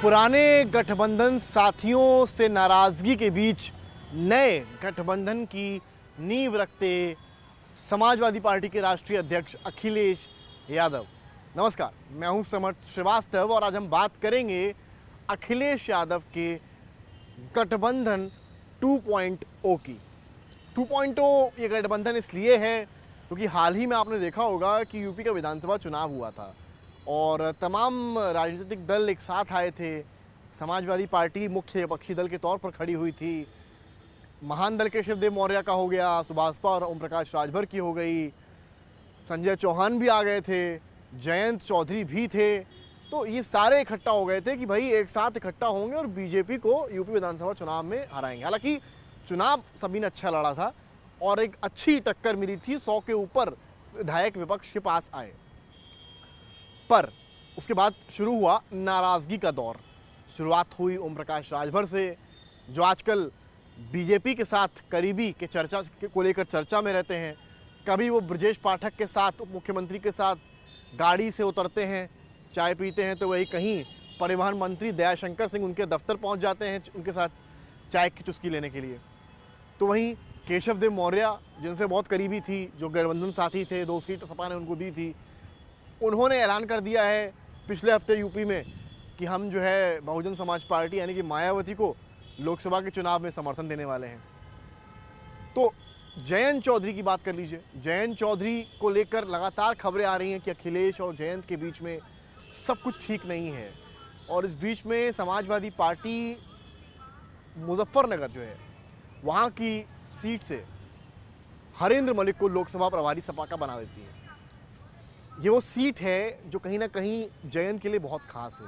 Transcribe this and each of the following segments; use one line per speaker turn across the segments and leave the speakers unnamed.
पुराने गठबंधन साथियों से नाराजगी के बीच नए गठबंधन की नींव रखते समाजवादी पार्टी के राष्ट्रीय अध्यक्ष अखिलेश यादव। नमस्कार, मैं हूं समर्थ श्रीवास्तव और आज हम बात करेंगे अखिलेश यादव के गठबंधन 2.0 की। 2.0 ये गठबंधन इसलिए है क्योंकि हाल ही में आपने देखा होगा कि यूपी का विधानसभा चुनाव हुआ था और तमाम राजनीतिक दल एक साथ आए थे। समाजवादी पार्टी मुख्य विपक्षी दल के तौर पर खड़ी हुई थी। महान दल के शिवदेव मौर्य का हो गया, सुभाषपा और ओम प्रकाश राजभर की हो गई, संजय चौहान भी आ गए थे, जयंत चौधरी भी थे। तो ये सारे इकट्ठा हो गए थे कि भाई एक साथ इकट्ठा होंगे और बीजेपी को यूपी विधानसभा चुनाव में हराएंगे। हालांकि चुनाव सभी ने अच्छा लड़ा था और एक अच्छी टक्कर मिली थी, 100 के ऊपर विधायक विपक्ष के पास आए। पर उसके बाद शुरू हुआ नाराजगी का दौर। शुरुआत हुई ओम प्रकाश राजभर से, जो आजकल बीजेपी के साथ करीबी के चर्चा को लेकर चर्चा में रहते हैं। कभी वो ब्रजेश पाठक के साथ, मुख्यमंत्री के साथ गाड़ी से उतरते हैं, चाय पीते हैं, तो वही कहीं परिवहन मंत्री दयाशंकर सिंह उनके दफ्तर पहुंच जाते हैं उनके साथ चाय की चुस्की लेने के लिए। तो वहीं केशवदेव मौर्य जिनसे बहुत करीबी थी, जो गठबंधन साथी थे, 2 सीट सपा ने उनको दी थी, उन्होंने ऐलान कर दिया है पिछले हफ्ते यूपी में कि हम जो है बहुजन समाज पार्टी यानी कि मायावती को लोकसभा के चुनाव में समर्थन देने वाले हैं। तो जयंत चौधरी की बात कर लीजिए। जयंत चौधरी को लेकर लगातार खबरें आ रही हैं कि अखिलेश और जयंत के बीच में सब कुछ ठीक नहीं है और इस बीच में समाजवादी पार्टी मुजफ्फरनगर जो है वहाँ की सीट से हरेंद्र मलिक को लोकसभा प्रभारी सपा का बना देती है। ये वो सीट है जो कहीं ना कहीं जयंत के लिए बहुत खास है,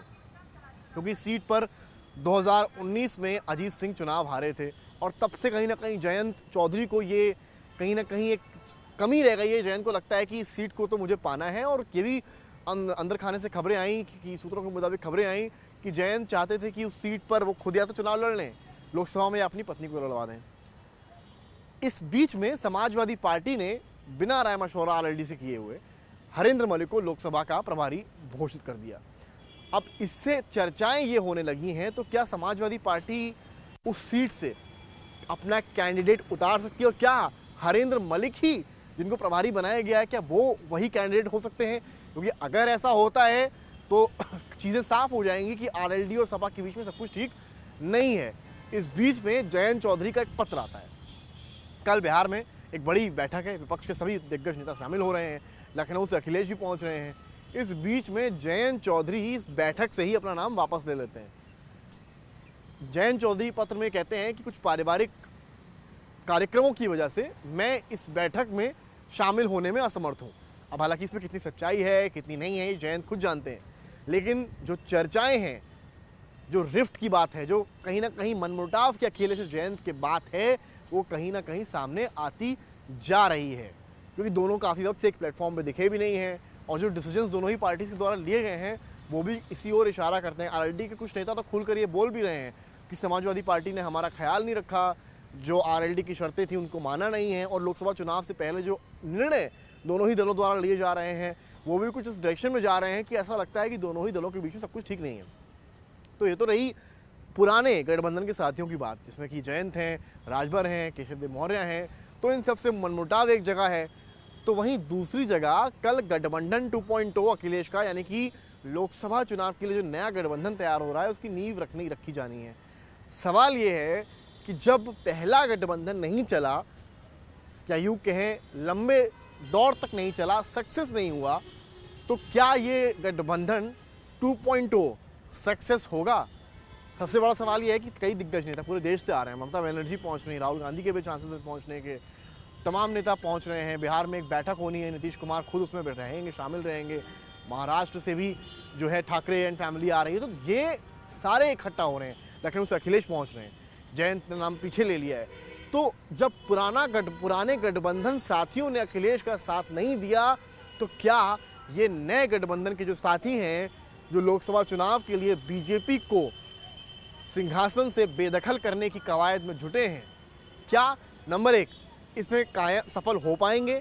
क्योंकि इस सीट पर 2019 में अजीत सिंह चुनाव हारे थे और तब से कहीं ना कहीं जयंत चौधरी को ये कहीं ना कहीं एक कमी रह गई है। जयंत को लगता है कि इस सीट को तो मुझे पाना है और ये भी अंदर खाने से खबरें आई कि सूत्रों के मुताबिक खबरें आई कि जयंत चाहते थे कि उस सीट पर वो खुद या तो चुनाव लड़ लें लोकसभा में या अपनी पत्नी को लड़वा दें। इस बीच में समाजवादी पार्टी ने बिना राय मशवरा आरएलडी से किए हुए हरेंद्र मलिक को लोकसभा का प्रभारी घोषित कर दिया। अब इससे चर्चाएं ये होने लगी हैं, तो क्या समाजवादी पार्टी उस सीट से अपना कैंडिडेट उतार सकती है और क्या हरेंद्र मलिक ही जिनको प्रभारी बनाया गया है क्या वो वही कैंडिडेट हो सकते हैं? क्योंकि अगर ऐसा होता है तो चीज़ें साफ हो जाएंगी कि आरएलडी और सपा के बीच में सब कुछ ठीक नहीं है। इस बीच में जयंत चौधरी का एक पत्र आता है। कल बिहार में एक बड़ी बैठक है, विपक्ष के सभी दिग्गज नेता शामिल हो रहे हैं, लखनऊ से अखिलेश भी पहुंच रहे हैं। इस बीच में जयंत चौधरी इस बैठक से ही अपना नाम वापस ले लेते हैं। जयंत चौधरी पत्र में कहते हैं कि कुछ पारिवारिक कार्यक्रमों की वजह से मैं इस बैठक में शामिल होने में असमर्थ हूं। अब हालांकि इसमें कितनी सच्चाई है कितनी नहीं है जयंत खुद जानते हैं, लेकिन जो चर्चाएं हैं, जो रिफ्ट की बात है, जो कहीं ना कहीं मनमुटाव के अखिलेश और जयंत की बात है, वो कहीं ना कहीं सामने आती जा रही है। क्योंकि दोनों काफ़ी वक्त से एक प्लेटफॉर्म पे दिखे भी नहीं हैं और जो डिसीजंस दोनों ही पार्टी के द्वारा लिए गए हैं वो भी इसी ओर इशारा करते हैं। आरएलडी के कुछ नेता तो खुलकर ये बोल भी रहे हैं कि समाजवादी पार्टी ने हमारा ख्याल नहीं रखा, जो आरएलडी की शर्तें थी उनको माना नहीं है और लोकसभा चुनाव से पहले जो निर्णय दोनों ही दलों द्वारा लिए जा रहे हैं वो भी कुछ इस डायरेक्शन में जा रहे हैं कि ऐसा लगता है कि दोनों ही दलों के बीच में सब कुछ ठीक नहीं है। तो ये तो रही पुराने गठबंधन के साथियों की बात, जिसमें कि जयंत हैं, राजभर हैं, केशवदेव मौर्य हैं, तो इन सबसे मनमुटाव एक जगह है। तो वहीं दूसरी जगह कल गठबंधन 2.0 अखिलेश का, यानी कि लोकसभा चुनाव के लिए जो नया गठबंधन तैयार हो रहा है उसकी नींव रखी जानी है। सवाल ये है कि जब पहला गठबंधन नहीं चला, क्या यूँ कहें लंबे दौर तक नहीं चला, सक्सेस नहीं हुआ, तो क्या ये गठबंधन 2.0 सक्सेस होगा? सबसे बड़ा सवाल ये है कि कई दिग्गज नेता पूरे देश से आ रहे हैं। ममता बनर्जी पहुंच रही हैं, राहुल गांधी के भी चांसेस हैं पहुंचने के, तमाम नेता पहुंच रहे हैं। बिहार में एक बैठक होनी है, नीतीश कुमार खुद उसमें रहेंगे, शामिल रहेंगे। महाराष्ट्र से भी जो है ठाकरे एंड फैमिली आ रही है। तो ये सारे इकट्ठा हो रहे हैं। लखनऊ से अखिलेश पहुँच रहे हैं, जयंत ने नाम पीछे ले लिया है। तो जब पुराने गठबंधन साथियों ने अखिलेश का साथ नहीं दिया, तो क्या ये नए गठबंधन के जो साथी हैं, जो लोकसभा चुनाव के लिए बीजेपी को सिंहासन से बेदखल करने की कवायद में जुटे हैं, क्या नंबर 1 इसमें सफल हो पाएंगे?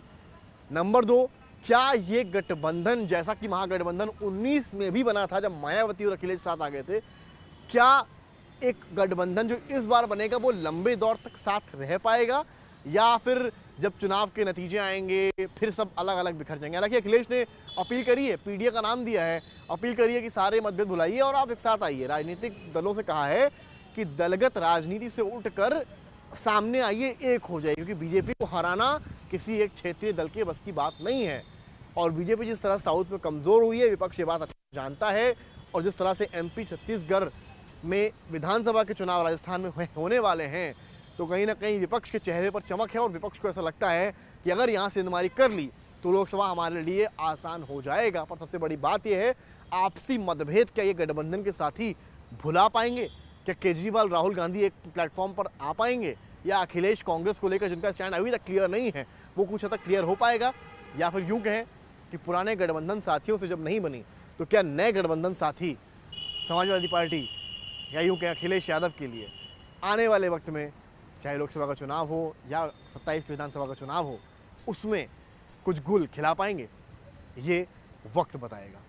नंबर 2, क्या ये गठबंधन जैसा कि महागठबंधन 19 में भी बना था जब मायावती और अखिलेश साथ आ गए थे, क्या एक गठबंधन जो इस बार बनेगा वो लंबे दौर तक साथ रह पाएगा, या फिर जब चुनाव के नतीजे आएंगे फिर सब अलग अलग बिखर जाएंगे। हालांकि अखिलेश ने अपील करी है, पीडीए का नाम दिया है, अपील करी है कि सारे मतभेद भुलाइए और आप एक साथ आइए। राजनीतिक दलों से कहा है कि दलगत राजनीति से उठकर सामने आइए, एक हो जाए, क्योंकि बीजेपी को हराना किसी एक क्षेत्रीय दल के बस की बात नहीं है। और बीजेपी जिस तरह साउथ में कमज़ोर हुई है, विपक्ष ये बात जानता है, और जिस तरह से एमपी छत्तीसगढ़ में विधानसभा के चुनाव राजस्थान में होने वाले हैं, तो कहीं ना कहीं विपक्ष के चेहरे पर चमक है और विपक्ष को ऐसा लगता है कि अगर यहाँ सेंधमारी कर ली तो लोकसभा हमारे लिए आसान हो जाएगा। पर सबसे बड़ी बात यह है, आपसी मतभेद क्या ये गठबंधन के साथी भुला पाएंगे? क्या केजरीवाल राहुल गांधी एक प्लेटफॉर्म पर आ पाएंगे, या अखिलेश कांग्रेस को लेकर जिनका स्टैंड अभी तक क्लियर नहीं है वो कुछ हद तक क्लियर हो पाएगा? या फिर यूँ कहें कि पुराने गठबंधन साथियों से जब नहीं बनी तो क्या नए गठबंधन साथी समाजवादी पार्टी या यूँ कहें अखिलेश यादव के लिए आने वाले वक्त में, चाहे लोकसभा का चुनाव हो या 27 विधानसभा का चुनाव हो, उसमें कुछ गुल खिला पाएंगे? ये वक्त बताएगा।